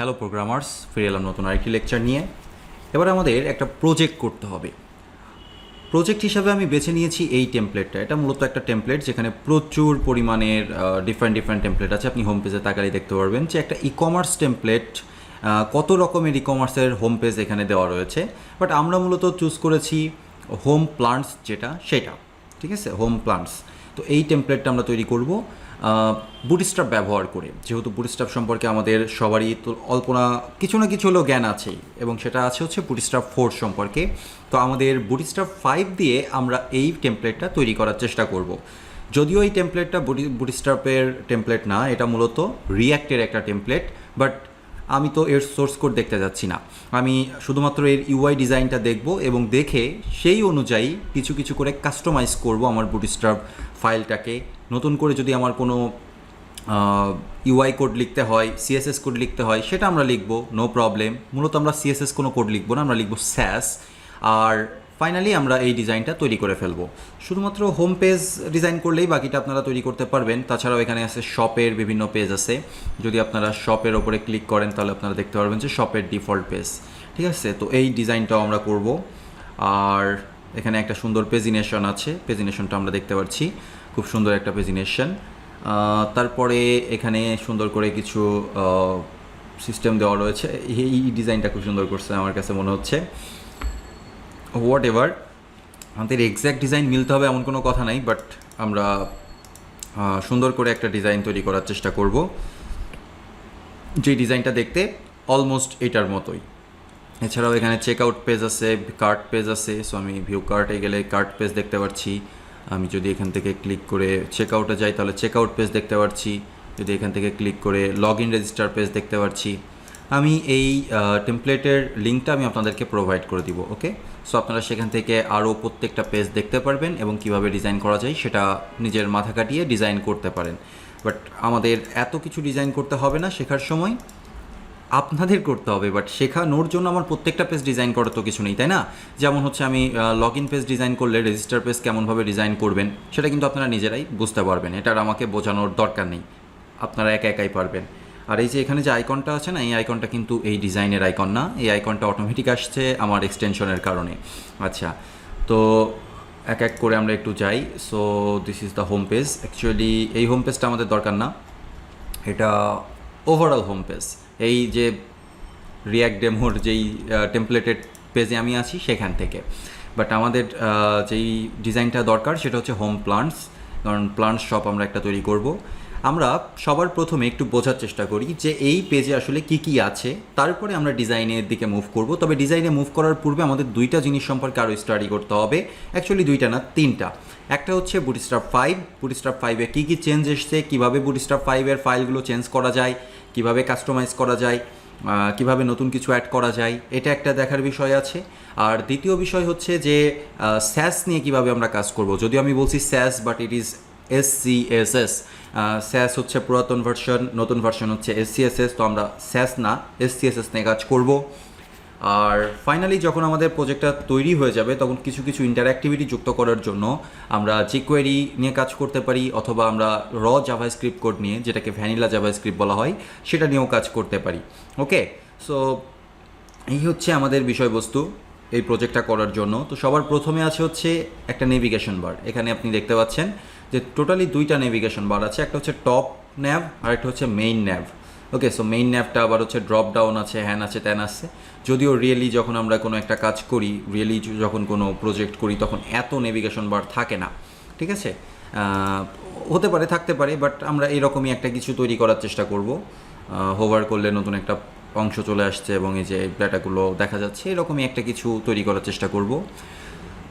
Hello programmers, ফিরে এলাম নতুন আরেকটি লেকচার নিয়ে। এবার আমাদের একটা প্রজেক্ট করতে হবে। প্রজেক্ট হিসাবে আমি বেছে নিয়েছি এই টেমপ্লেটটা। এটা মূলত একটা টেমপ্লেট যেখানে প্রচুর পরিমাণের ডিফারেন্ট টেমপ্লেট আছে। আপনি হোম পেজে তাকালেই দেখতে পারবেন যে একটা ই কমার্স টেমপ্লেট, কত রকমের ই কমার্সের হোম পেজ এখানে দেওয়া রয়েছে। বাট আমরা মূলত চুজ করেছি হোম প্লান্টস, যেটা সেটা ঠিক আছে, হোম প্লান্টস। তো এই টেমপ্লেটটা আমরা তৈরি করব বুটস্ট্র্যাপ ব্যবহার করে। যেহেতু বুটস্ট্র্যাপ সম্পর্কে আমাদের সবারই তো অল্প না কিছু হলেও জ্ঞান আছেই, এবং সেটা আছে হচ্ছে বুটস্ট্র্যাপ 4 সম্পর্কে। তো আমাদের বুটস্ট্র্যাপ 5 দিয়ে আমরা এই টেমপ্লেটটা তৈরি করার চেষ্টা করব। যদিও এই টেমপ্লেটটা বুটস্ট্র্যাপের টেমপ্লেট না, এটা মূলত রিঅ্যাক্টের একটা টেমপ্লেট, বাট আমি তো এর সোর্স কোড দেখতে যাচ্ছি না। আমি শুধুমাত্র এর ইউআই ডিজাইনটা দেখব এবং দেখে সেই অনুযায়ী কিছু করে কাস্টমাইজ করব আমার বুটস্ট্র্যাপ ফাইলটাকে। নতুন করে যদি আমার কোনো ইউআই কোড লিখতে হয়, সিএসএস কোড লিখতে হয়, সেটা আমরা লিখব, নো প্রবলেম। মূলত আমরা সিএসএস কোনো কোড লিখব না, আমরা লিখব স্যাস। আর ফাইনালি আমরা এই ডিজাইনটা তৈরি করে ফেলবো। শুধুমাত্র হোম পেজ ডিজাইন করলেই বাকিটা আপনারা তৈরি করতে পারবেন। তাছাড়াও এখানে আছে শপের বিভিন্ন পেজ আছে। যদি আপনারা শপের ওপরে ক্লিক করেন তাহলে আপনারা দেখতে পারবেন যে শপের ডিফল্ট পেজ, ঠিক আছে। তো এই ডিজাইনটাও আমরা করব। আর এখানে একটা সুন্দর পেজিনেশন আছে, পেজিনেশনটা আমরা দেখতে পাচ্ছি, খুব সুন্দর একটা পেজিনেশন। তারপরে এখানে সুন্দর করে কিছু সিস্টেম দেওয়া রয়েছে। এই ডিজাইনটা খুব সুন্দর করছে আমার কাছে মনে হচ্ছে। হোয়াট এভার, আমাদের এক্স্যাক্ট ডিজাইন মিলতে হবে এমন কোনো কথা নাই, বাট আমরা সুন্দর করে একটা ডিজাইন তৈরি করার চেষ্টা করব, যে ডিজাইনটা দেখতে অলমোস্ট এটার মতোই। এছাড়াও এখানে চেক আউট পেজ আছে, কার্ট পেজ আছে। সো আমি ভিউ কার্টে গেলে কার্ট পেজ দেখতে পাচ্ছি। আমি যদি এখান থেকে ক্লিক করে চেক আউটে যাই তাহলে চেক আউট পেজ দেখতে পাচ্ছি। যদি এখান থেকে ক্লিক করে লগ ইন রেজিস্টার পেজ দেখতে পাচ্ছি। আমি এই টেমপ্লেটের লিঙ্কটা আমি আপনাদেরকে প্রোভাইড করে দিব, ওকে। সো আপনারা সেখান থেকে আরও প্রত্যেকটা পেজ দেখতে পারবেন এবং কিভাবে ডিজাইন করা যায় সেটা নিজের মাথা কাটিয়ে ডিজাইন করতে পারেন। বাট আমাদের এত কিছু ডিজাইন করতে হবে না, শেখার সময় আপনাদের করতে হবে। বাট শেখানোর জন্য আমার প্রত্যেকটা পেজ ডিজাইন করার তো কিছু নেই, তাই না? যেমন হচ্ছে আমি লগ ইন পেজ ডিজাইন করলে রেজিস্টার পেজ কেমনভাবে ডিজাইন করবেন সেটা কিন্তু আপনারা নিজেরাই বুঝতে পারবেন, এটার আমাকে বোঝানোর দরকার নেই, আপনারা একাই পারবেন। আর এই যে এখানে যে আইকনটা আছে না, এই আইকনটা কিন্তু এই ডিজাইনের আইকন না, এই আইকনটা অটোমেটিক আসছে আমার এক্সটেনশনের কারণে। আচ্ছা, তো এক করে আমরা একটু যাই। So this is the home page. Actually এই হোম পেজটা আমাদের দরকার না, এটা ওভারঅল হোম পেজ। এই যে রিঅ্যাক্ট ডেমোর যেই টেমপ্লেটেড পেজে আমি আছি সেখান থেকে। বাট আমাদের যেই ডিজাইনটা দরকার সেটা হচ্ছে হোম প্লান্টস, কারণ প্লান্টস শপ আমরা একটা তৈরি করব। আমরা সবার প্রথমে একটু বোঝার চেষ্টা করি যে এই পেজে আসলে কি আছে, তারপরে আমরা ডিজাইনের দিকে মুভ করব। তবে ডিজাইনে মুভ করার পূর্বে আমাদের দুইটা জিনিস সম্পর্কে আরও স্টাডি করতে হবে। অ্যাকচুয়ালি দুইটা না, তিনটা। একটা হচ্ছে বুটস্ট্র্যাপ 5, বুটস্ট্র্যাপ 5-এ কী চেঞ্জ এসছে, কীভাবে বুটস্ট্র্যাপ 5-এর ফাইলগুলো চেঞ্জ করা যায়, কিভাবে কাস্টমাইজ করা যায়, কিভাবে নতুন কিছু অ্যাড করা যায়, এটা একটা দেখার বিষয় আছে। আর দ্বিতীয় বিষয় হচ্ছে যে স্যাস নিয়ে কিভাবে আমরা কাজ করব। যদিও আমি বলছি স্যাস, বাট ইট ইজ SCSS। স্যাস হচ্ছে পুরাতন ভার্সন, নতুন ভার্সন হচ্ছে SCSS। তো আমরা স্যাস না SCSS নিয়ে কাজ করব। আর ফাইনালি যখন আমাদের প্রজেক্টটা তৈরি হয়ে যাবে তখন কিছু ইন্টারঅ্যাক্টিভিটি যুক্ত করার জন্য আমরা jQuery নিয়ে কাজ করতে পারি, অথবা আমরা জাভাস্ক্রিপ্ট কোড নিয়ে, যেটাকে ভ্যানিলা জাভাস্ক্রিপ্ট বলা হয়, সেটা নিয়েও কাজ করতে পারি, ওকে। সো এই হচ্ছে আমাদের বিষয়বস্তু এই প্রজেক্টটা করার জন্য। তো সবার প্রথমে আছে হচ্ছে একটা নেভিগেশন বার। এখানে আপনি দেখতে পাচ্ছেন যে টোটালি দুইটা নেভিগেশন বার আছে, একটা হচ্ছে টপ ন্যাভ আর একটা হচ্ছে মেইন ন্যাভ, ওকে। সো মেইন ন্যাভটা আবার হচ্ছে ড্রপ ডাউন আছে, হ্যান আছে, ত্যান আছে। যদিও রিয়েলি যখন আমরা কোনো একটা কাজ করি, রিয়েলি যখন কোনো প্রজেক্ট করি, তখন এত নেভিগেশন বার থাকে না, ঠিক আছে। হতে পারে, থাকতে পারে, বাট আমরা এরকমই একটা কিছু তৈরি করার চেষ্টা করব। হোভার করলে নতুন একটা অংশ চলে আসছে এবং এই যে ডেটাগুলো দেখা যাচ্ছে, এরকমই একটা কিছু তৈরি করার চেষ্টা করব।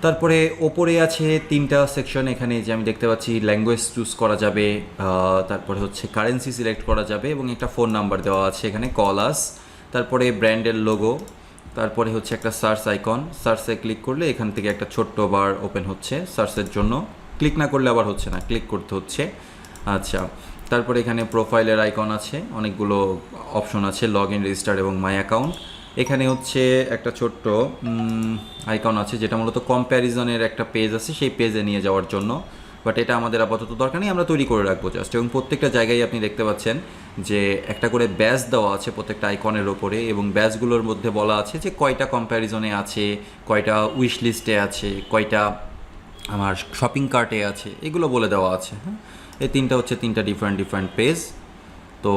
তারপরে ওপরে আছে তিনটা সেকশন। এখানে যে আমি দেখতে পাচ্ছি ল্যাঙ্গুয়েজ চুজ করা যাবে, তারপরে হচ্ছে কারেন্সি সিলেক্ট করা যাবে এবং একটা ফোন নাম্বার দেওয়া আছে এখানে, কল আস। তারপরে ব্র্যান্ডের লোগো, তারপরে হচ্ছে একটা সার্চ আইকন। সার্চে ক্লিক করলে এখান থেকে একটা ছোট্ট বার ওপেন হচ্ছে সার্চের জন্য। ক্লিক না করলে আবার হচ্ছে না, ক্লিক করতে হচ্ছে। আচ্ছা, তারপরে এখানে প্রোফাইলের আইকন আছে, অনেকগুলো অপশন আছে, লগ ইন, রেজিস্টার এবং মাই অ্যাকাউন্ট। এখানে হচ্ছে একটা ছোট্ট আইকন আছে যেটা মূলত কম্প্যারিজনের একটা পেজ আছে, সেই পেজে নিয়ে যাওয়ার জন্য। বাট এটা আমাদের আপাতত দরকার নেই, আমরা তৈরি করে রাখবো জাস্ট। এবং প্রত্যেকটা জায়গায় আপনি দেখতে পাচ্ছেন যে একটা করে ব্যাজ দেওয়া আছে প্রত্যেকটা আইকনের ওপরে, এবং ব্যাজগুলোর মধ্যে বলা আছে যে কয়টা কম্প্যারিজনে আছে, কয়টা উইশ লিস্টে আছে, কয়টা আমার শপিং কার্টে আছে, এগুলো বলে দেওয়া আছে। হ্যাঁ, এই তিনটা হচ্ছে তিনটা ডিফারেন্ট পেজ। তো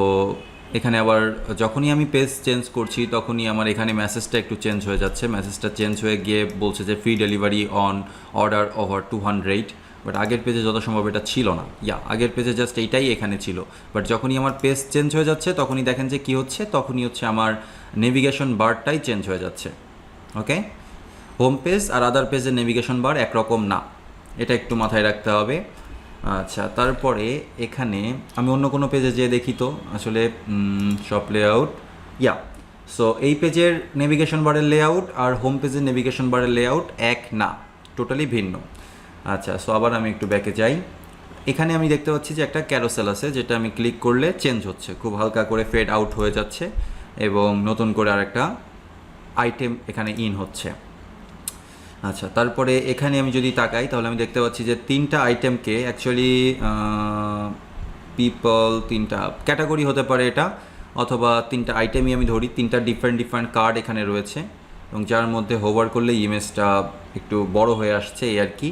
এখানে আবার যখনই আমি পেজ চেঞ্জ করছি তখনই আমার এখানে মেসেজটা একটু চেঞ্জ হয়ে যাচ্ছে। মেসেজটা চেঞ্জ হয়ে গিয়ে বলছে যে free delivery on order over 200, but আগের পেজে যত সম্ভব এটা ছিল না। আগের পেজে জাস্ট এইটাই এখানে ছিল। বাট যখনই আমার পেজ চেঞ্জ হয়ে যাচ্ছে তখনই দেখেন যে কী হচ্ছে, তখনই হচ্ছে আমার নেভিগেশন বারটাই চেঞ্জ হয়ে যাচ্ছে। ওকে, হোম পেজ আর আদার পেজের নেভিগেশন বার একরকম না, এটা একটু মাথায় রাখতে হবে। আচ্ছা, তারপরে এখানে আমি অন্য কোনো পেজে যেয়ে দেখি তো আসলে শপ লেআউট, সো এই পেজের নেভিগেশন বারের লেআউট আর হোম পেজের নেভিগেশন বারের লেআউট এক না, টোটালি ভিন্ন। আচ্ছা, সো আবার আমি একটু ব্যাকে যাই। এখানে আমি দেখতে পাচ্ছি যে একটা ক্যারোসেল আছে, যেটা আমি ক্লিক করলে চেঞ্জ হচ্ছে, খুব হালকা করে ফেড আউট হয়ে যাচ্ছে এবং নতুন করে আরেকটা আইটেম এখানে ইন হচ্ছে। আচ্ছা, তারপরে এখানে আমি যদি তাকাই তাহলে আমি দেখতে পাচ্ছি যে তিনটা আইটেমকে অ্যাকচুয়ালি পিপল, তিনটা ক্যাটাগরি হতে পারে এটা, অথবা তিনটা আইটেমই আমি ধরি, তিনটা ডিফারেন্ট কার্ড এখানে রয়েছে, এবং যার মধ্যে হোভার করলে ইমেজটা একটু বড় হয়ে আসছে এই আর কি।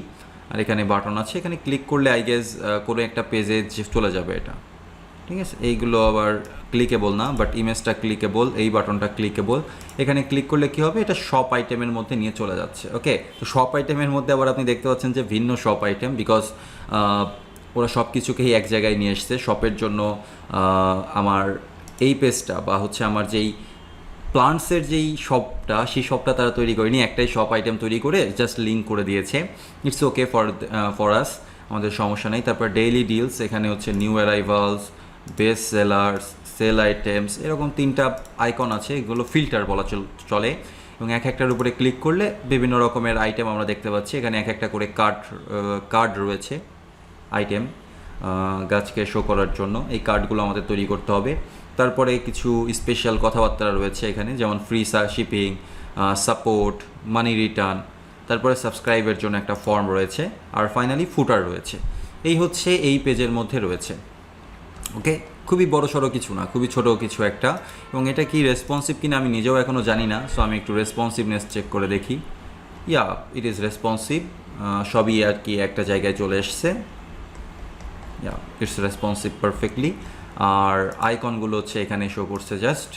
আর এখানে বাটন আছে, এখানে ক্লিক করলে আই গেস কোনো একটা পেজে চলে যাবে এটা। ঠিক আছে, এইগুলো আবার ক্লিকেবল না, বাট ইমেজটা ক্লিকেবল, এই বাটনটা ক্লিকেবল। এখানে ক্লিক করলে কী হবে, এটা শপ আইটেমের মধ্যে নিয়ে চলে যাচ্ছে। ওকে, তো শপ আইটেমের মধ্যে আবার আপনি দেখতে পাচ্ছেন যে ভিন্ন শপ আইটেম, বিকজ ওরা সব কিছুকেই এক জায়গায় নিয়ে এসছে। শপের জন্য আমার এই পেজটা বা হচ্ছে আমার যেই প্লান্টসের যেই শপটা, সেই শপটা তারা তৈরি করেনি, একটাই শপ আইটেম তৈরি করে জাস্ট লিঙ্ক করে দিয়েছে। ইটস ওকে ফর আস, আমাদের সমস্যা নেই। তারপর ডেইলি ডিলস, এখানে হচ্ছে new arrivals, best sellers, sale items, এরকম তিনটা আইকন আছে, এগুলো ফিল্টার বলা চলে। এবং এক একটার উপরে ক্লিক করলে বিভিন্ন রকমের আইটেম আমরা দেখতে পাচ্ছি। এখানে এক একটা করে কার্ড রয়েছে, আইটেম গাছকে শো করার জন্য এই কার্ডগুলো আমাদের তৈরি করতে হবে। তারপরে কিছু স্পেশাল কথাবার্তা রয়েছে এখানে, যেমন ফ্রি শিপিং, সাপোর্ট, মানি রিটার্ন, তারপরে সাবস্ক্রাইবের জন্য একটা ফর্ম রয়েছে, আর ফাইনালি ফুটার রয়েছে। এই হচ্ছে এই পেজের মধ্যে রয়েছে। ওকে, খুবই বড় সড়ো কিছু না, খুবই ছোটো কিছু একটা। এবং এটা কি রেসপন্সিভ কিনা আমি নিজেও এখনও জানি না, সো আমি একটু রেসপন্সিভনেস চেক করে দেখি। ইট ইজ রেসপন্সিভ, সবই আর কি একটা জায়গায় চলে এসছে। It's responsive perfectly. আর আইকনগুলো হচ্ছে এখানে শো করছে জাস্ট।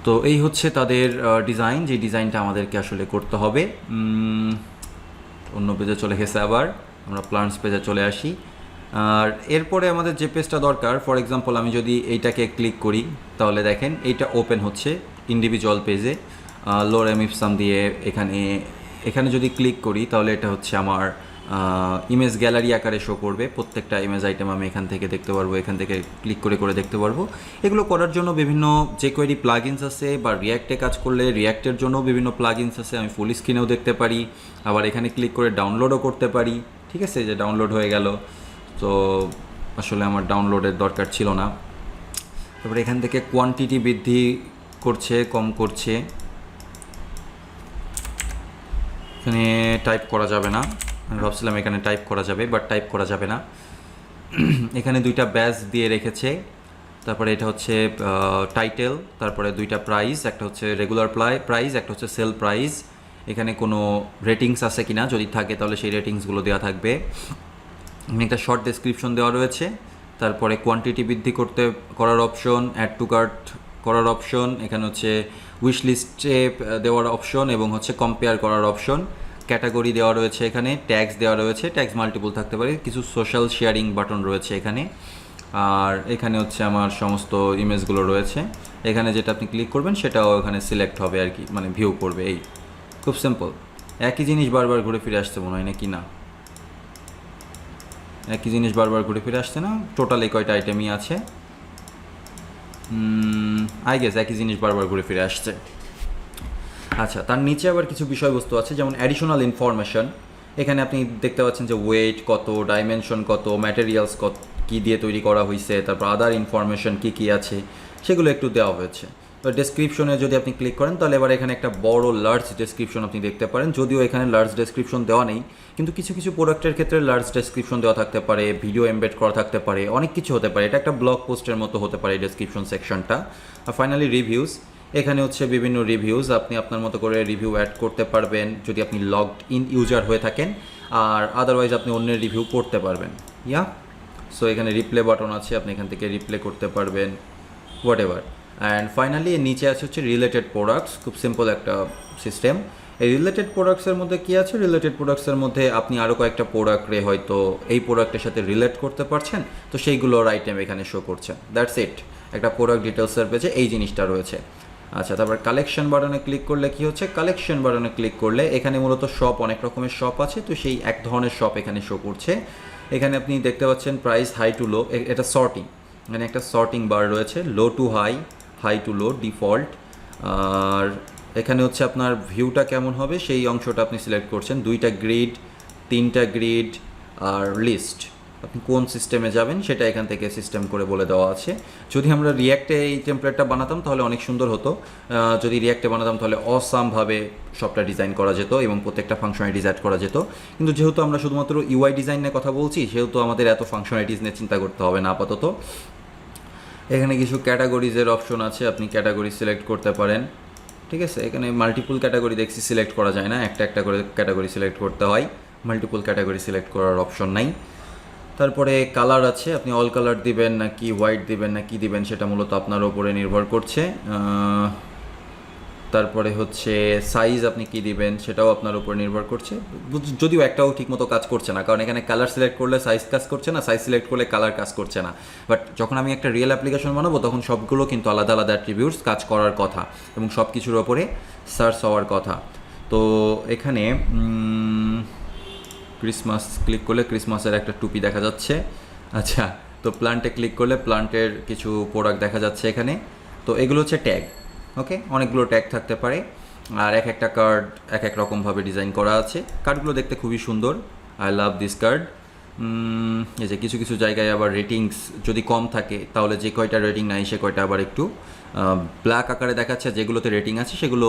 তো এই হচ্ছে তাদের ডিজাইন, যে ডিজাইনটা আমাদেরকে আসলে করতে হবে। অন্য পেজে চলে গেছে, আবার আমরা প্লান্টস পেজে চলে আসি। আর এরপরে আমাদের যে পেজটা দরকার, ফর এক্সাম্পল আমি যদি এইটাকে ক্লিক করি তাহলে দেখেন এইটা ওপেন হচ্ছে ইন্ডিভিজুয়াল পেজে লোরেম ইপসাম দিয়ে। এখানে যদি ক্লিক করি তাহলে এটা হচ্ছে আমার ইমেজ গ্যালারি আকারে শো করবে। প্রত্যেকটা ইমেজ আইটেম আমি এখান থেকে দেখতে পারবো, এখান থেকে ক্লিক করে দেখতে পারবো। এগুলো করার জন্য বিভিন্ন jQuery প্লাগইনস আছে, বা রিয়্যাক্টে কাজ করলে রিয়্যাক্টের জন্য বিভিন্ন প্লাগইনস আছে, আমি ফুল স্ক্রিনেও দেখতে পারি, আবার এখানে ক্লিক করে ডাউনলোডও করতে পারি। ঠিক আছে, যে ডাউনলোড হয়ে গেল, তো আসলে আমার ডাউনলোডের দরকার ছিল না। তারপরে এখান থেকে কোয়ান্টিটি বৃদ্ধি করছে, কম করছে, এখানে টাইপ করা যাবে না। আমি ভাবছিলাম এখানে টাইপ করা যাবে, বাট টাইপ করা যাবে না। এখানে দুইটা ব্যাজ দিয়ে রেখেছে। তারপরে এটা হচ্ছে টাইটেল, তারপরে দুইটা প্রাইস, একটা হচ্ছে রেগুলার প্রাইস, একটা হচ্ছে সেল প্রাইস। এখানে কোনো রেটিংস আছে কিনা, যদি থাকে তাহলে সেই রেটিংসগুলো দেওয়া থাকবে। একটা শর্ট ডেসক্রিপশন দেওয়া রয়েছে। তারপরে কোয়ান্টিটি বৃদ্ধি করার অপশন, অ্যাড টু কার্ট করার অপশন, এখানে হচ্ছে উইশ লিস্টে দেওয়ার অপশন, এবং হচ্ছে কম্পেয়ার করার অপশন। ক্যাটাগরি দেওয়া রয়েছে, এখানে ট্যাগস দেওয়া রয়েছে, ট্যাগস মাল্টিপল থাকতে পারে, কিছু সোশ্যাল শেয়ারিং বাটন রয়েছে এখানে। আর এখানে হচ্ছে আমার সমস্ত ইমেজগুলো রয়েছে। এখানে যেটা আপনি ক্লিক করবেন সেটাও এখানে সিলেক্ট হবে আর কি, মানে ভিউ করবে। এই খুব সিম্পল। একই জিনিস বারবার ঘুরে ফিরে আসছে মনে হয়, নাকি না? একই জিনিস বারবার ঘুরে ফিরে আসছে না? টোটাল এই কয়টা আইটেমই আছে, আই গেস একই জিনিস বারবার ঘুরে ফিরে আসছে। আচ্ছা, তার নিচে আবার কিছু বিষয়বস্তু আছে, যেমন অ্যাডিশনাল ইনফরমেশন। এখানে আপনি দেখতে পাচ্ছেন যে ওয়েট কত, ডাইমেনশন কত, ম্যাটেরিয়ালস কত, কী দিয়ে তৈরি করা হয়েছে, তারপর আদার ইনফরমেশন কী কী আছে সেগুলো একটু দেওয়া হয়েছে। তো ডেসক্রিপশনে যদি আপনি ক্লিক করেন তাহলে এবার এখানে একটা বড় লার্জ ডেসক্রিপশন আপনি দেখতে পারেন, যদিও এখানে লার্জ ডেসক্রিপশন দেওয়া নেই, কিন্তু কিছু কিছু প্রোডাক্টের ক্ষেত্রে লার্জ ডেসক্রিপশন দেওয়া থাকতে পারে, ভিডিও এমবেড করা থাকতে পারে, অনেক কিছু হতে পারে। এটা একটা ব্লগ পোস্টের মতো হতে পারে এই ডেসক্রিপশন সেকশনটা। আর ফাইনালি রিভিউজ, এখানে হচ্ছে বিভিন্ন রিভিউজ, আপনি আপনার মতো করে রিভিউ অ্যাড করতে পারবেন যদি আপনি লগড ইন ইউজার হয়ে থাকেন, আর আদারওয়াইজ আপনি অন্যের রিভিউ করতে পারবেন। ইয়া, সো এখানে রিপ্লে বাটন আছে, আপনি এখান থেকে রিপ্লে করতে পারবেন, হোয়াট এভার। অ্যান্ড ফাইনালি নিচে আছে হচ্ছে রিলেটেড প্রোডাক্টস, খুব সিম্পল একটা সিস্টেম। এই রিলেটেড প্রোডাক্টসের মধ্যে কী আছে, রিলেটেড প্রোডাক্টসের মধ্যে আপনি আরও কয়েকটা প্রোডাক্টে হয়তো এই প্রোডাক্টের সাথে রিলেট করতে পারছেন, তো সেইগুলোর আইটেম এখানে শো করছে। দ্যাটস ইট, একটা প্রোডাক্ট ডিটেলসের পেজে এই জিনিসটা রয়েছে। আচ্ছা, তারপর কালেকশন বাটনে ক্লিক করলে কি হচ্ছে, কালেকশন বাটনে ক্লিক করলে এখানে মূলত শপ, অনেক রকমের শপ আছে, তো সেই এক ধরনের শপ এখানে শো করছে। এখানে আপনি দেখতে পাচ্ছেন প্রাইস হাই টু লো, এটা সর্টিং, এখানে একটা সর্টিং বার রয়েছে, low to high, high to low, default. আর এখানে হচ্ছে আপনার ভিউটা কেমন হবে সেই অংশটা আপনি সিলেক্ট করছেন, 2টা গ্রিড, 3টা গ্রিড আর লিস্ট, আপনি কোন সিস্টেমে যাবেন সেটা এখান থেকে সিস্টেম করে বলে দেওয়া আছে। যদি আমরা রিয়াক্টে এই টেমপ্লেটটা বানাতাম তাহলে অনেক সুন্দর হতো, যদি রিয়াক্টে বানাতাম তাহলে অসামভাবে সবটা ডিজাইন করা যেত এবং প্রত্যেকটা ফাংশনালিটিস অ্যাড করা যেত। কিন্তু যেহেতু আমরা শুধুমাত্র ইউআই ডিজাইন নিয়ে কথা বলছি, সেহেতু আমাদের এত ফাংশনালিটিস নিয়ে চিন্তা করতে হবে না আপাতত। এখানে কিছু ক্যাটাগরিজের অপশন আছে, আপনি ক্যাটাগরি সিলেক্ট করতে পারেন, ঠিক আছে। এখানে মাল্টিপল ক্যাটাগরি দেখছি সিলেক্ট করা যায় না, একটা একটা করে ক্যাটাগরি সিলেক্ট করতে হয়, মাল্টিপল ক্যাটাগরি সিলেক্ট করার অপশন নাই। তারপরে কালার আছে, আপনি অল কালার দিবেন নাকি হোয়াইট দিবেন না কি দিবেন সেটা মূলত আপনার ওপরে নির্ভর করছে। তারপরে হচ্ছে সাইজ আপনি কি দিবেন সেটাও আপনার উপর নির্ভর করছে, যদিও একটাও ঠিকমতো কাজ করছে না, কারণ এখানে কালার সিলেক্ট করলে সাইজ কাজ করছে না, সাইজ সিলেক্ট করলে কালার কাজ করছে না। বাট যখন আমি একটা রিয়েল অ্যাপ্লিকেশন বানাবো তখন সবগুলো কিন্তু আলাদা আলাদা অ্যাট্রিবিউটস কাজ করার কথা এবং সব কিছুর ওপরে সার্চ হওয়ার কথা। তো এখানে ক্রিসমাস ক্লিক করলে ক্রিসমাসের একটা টুপি দেখা যাচ্ছে। আচ্ছা, তো প্লান্টে ক্লিক করলে প্লান্টের কিছু প্রোডাক্ট দেখা যাচ্ছে এখানে। তো এগুলো হচ্ছে ট্যাগ, ওকে, অনেকগুলো ট্যাগ থাকতে পারে, আর এক একটা কার্ড এক এক রকমভাবে ডিজাইন করা আছে। কার্ডগুলো দেখতে খুবই সুন্দর, আই লাভ দিস কার্ড। এই যে কিছু কিছু জায়গায় আবার রেটিংস যদি কম থাকে তাহলে যে কয়টা রেটিং নাই সে কয়টা আবার একটু ব্ল্যাক আকারে দেখাচ্ছে, যেগুলোতে রেটিং আছে সেগুলো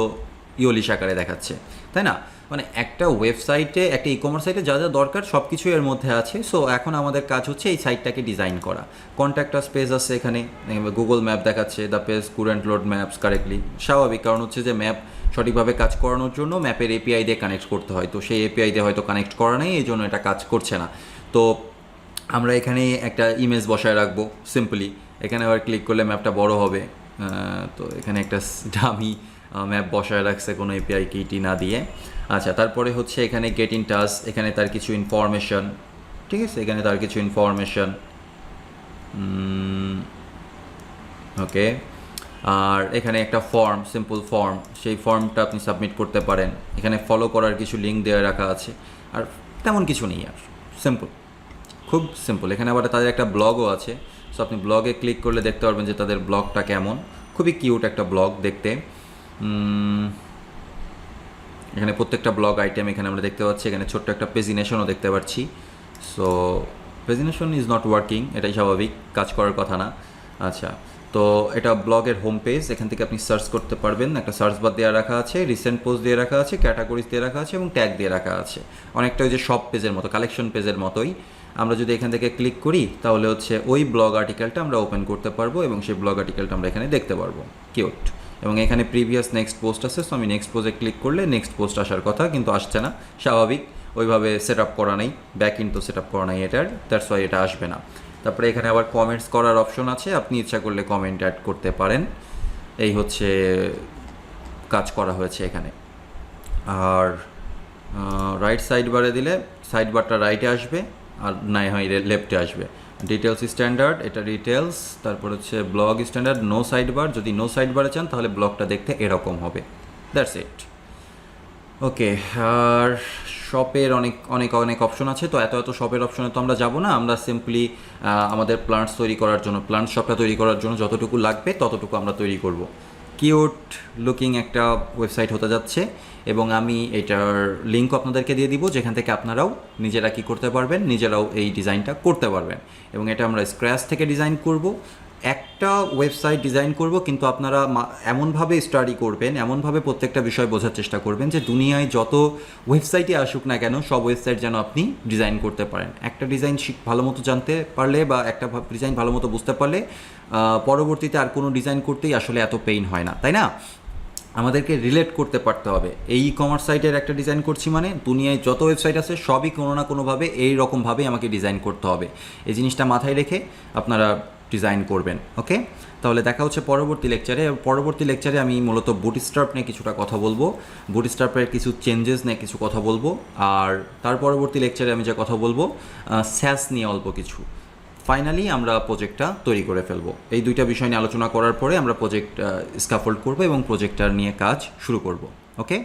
ইয়োলিশ আকারে দেখাচ্ছে, তাই না? মানে একটা ওয়েবসাইটে, একটা ই কমার্স সাইটে যা যা দরকার সব কিছু এর মধ্যে আছে। সো এখন আমাদের কাজ হচ্ছে এই সাইটটাকে ডিজাইন করা। কন্ট্যাক্ট আস পেজ আছে এখানে, গুগল ম্যাপ দেখাচ্ছে, the page current load maps correctly, স্বাভাবিক, কারণ হচ্ছে যে ম্যাপ সঠিকভাবে কাজ করানোর জন্য ম্যাপের এপিআই দিয়ে কানেক্ট করতে হয়, তো সেই এপিআই দিয়ে হয়তো কানেক্ট করা নেই, এই জন্য এটা কাজ করছে না। তো আমরা এখানে একটা ইমেজ বসায় রাখবো সিম্পলি, এখানে আবার ক্লিক করলে ম্যাপটা বড় হবে। তো এখানে একটা ডামি ম্যাপ বসায় রাখছে কোনো এপিআই কিটি না দিয়ে। আচ্ছা, তারপরে হচ্ছে এখানে গেট ইন টাচ, এখানে তার কিছু ইনফরমেশন, ঠিক আছে, এখানে তার কিছু ইনফরমেশন, ওকে। আর এখানে একটা ফর্ম, সিম্পল ফর্ম, সেই ফর্মটা আপনি সাবমিট করতে পারেন। এখানে ফলো করার কিছু লিঙ্ক দেওয়া রাখা আছে, আর তেমন কিছু নেই, আর সিম্পল, খুব সিম্পল। এখানে আবার তাদের একটা ব্লগও আছে, সো আপনি ব্লগে ক্লিক করলে দেখতে পারবেন যে তাদের ব্লগটা কেমন, খুবই কিউট একটা ব্লগ দেখতে। এখানে প্রত্যেকটা ব্লগ আইটেম এখানে আমরা দেখতে পাচ্ছি, এখানে ছোট্ট একটা প্রেজেন্টেশনও দেখতে পাচ্ছি। So presentation is not working, এটাই স্বাভাবিক, কাজ করার কথা না। আচ্ছা, তো এটা ব্লগের হোম পেজ, এখান থেকে আপনি সার্চ করতে পারবেন, একটা সার্চ বার দিয়ে রাখা আছে, রিসেন্ট পোস্ট দিয়ে রাখা আছে, ক্যাটাগরিজ দিয়ে রাখা আছে এবং ট্যাগ দিয়ে রাখা আছে, অনেকটা ওই যে শপ পেজের মতো, কালেকশন পেজের মতোই। আমরা যদি এখান থেকে ক্লিক করি তাহলে হচ্ছে ওই ব্লগ আর্টিকেলটা আমরা ওপেন করতে পারবো এবং সেই ব্লগ আর্টিকেলটা আমরা এখানে দেখতে পারবো, কিউট। এবং এখানে প্রিভিয়াস নেক্সট পোস্ট আছে, সো আমি নেক্সট পোস্টে ক্লিক করলে নেক্সট পোস্ট আসার কথা, কিন্তু আসছে না, স্বাভাবিক, ওইভাবে সেট আপ করা নেই, ব্যাক ইন তো সেট আপ করা নেই এটার, দ্যাটস ওয়াই এটা আসবে না। তারপরে এখানে আবার কমেন্টস করার অপশন আছে, আপনি ইচ্ছা করলে কমেন্ট অ্যাড করতে পারেন। এই হচ্ছে কাজ করা হয়েছে এখানে। আর রাইট সাইড বারে দিলে সাইড বারটা রাইটে আসবে, আর নাই হয় লেফটে আসবে। ডিটেলস স্ট্যান্ডার্ড, এটা ডিটেলস, তারপর হচ্ছে blog standard, no side bar, যদি নো সাইড বারে চান তাহলে ব্লগটা দেখতে এরকম হবে, দ্যাটস ইট, ওকে। আর শপের অনেক অনেক অনেক অপশন আছে, তো এত শপের অপশনে তো আমরা যাব না, আমরা সিম্পলি আমাদের প্লান্টস তৈরি করার জন্য, প্লান্ট শপটা তৈরি করার জন্য যতটুকু লাগবে ততটুকু আমরা তৈরি করব। কিউট লুকিং একটা ওয়েবসাইট হতে যাচ্ছে, এবং আমি এটার লিঙ্ক আপনাদেরকে দিয়ে দিব, যেখান থেকে আপনারাও নিজেরা কী করতে পারবেন, নিজেরাও এই ডিজাইনটা করতে পারবেন। এবং এটা আমরা স্ক্র্যাচ থেকে ডিজাইন করব, একটা ওয়েবসাইট ডিজাইন করব, কিন্তু আপনারা এমনভাবে স্টাডি করবেন, এমনভাবে প্রত্যেকটা বিষয় বোঝার চেষ্টা করবেন যে দুনিয়ায় যত ওয়েবসাইটে আসুক না কেন সব ওয়েবসাইট যেন আপনি ডিজাইন করতে পারেন। একটা ডিজাইন ভালো মতো জানতে পারলে বা একটা ডিজাইন ভালো মতো বুঝতে পারলে পরবর্তীতে আর কোনো ডিজাইন করতেই আসলে এত পেইন হয় না, তাই না? আমাদেরকে রিলেট করতে পারতে হবে। এই ই কমার্স সাইটের একটা ডিজাইন করছি মানে দুনিয়ায় যত ওয়েবসাইট আছে সবই কোনো না কোনোভাবে এই রকমভাবেই আমাকে ডিজাইন করতে হবে। এই জিনিসটা মাথায় রেখে আপনারা ডিজাইন করবেন। ওকে, তাহলে দেখা হচ্ছে পরবর্তী লেকচারে। পরবর্তী লেকচারে আমি মূলত বুটস্ট্র্যাপ নিয়ে কিছুটা কথা বলবো, বুটস্ট্র্যাপের কিছু চেঞ্জেস নিয়ে কিছু কথা বলবো, আর তার পরবর্তী লেকচারে আমি যে কথা বলবো স্যাস নিয়ে অল্প কিছু। ফাইনালি আমরা প্রজেক্টটা তৈরি করে ফেলবো। এই দুইটা বিষয় নিয়ে আলোচনা করার পরে আমরা প্রজেক্ট স্ক্যাফোল্ড করবো এবং প্রজেক্টটা নিয়ে কাজ শুরু করব। ওকে।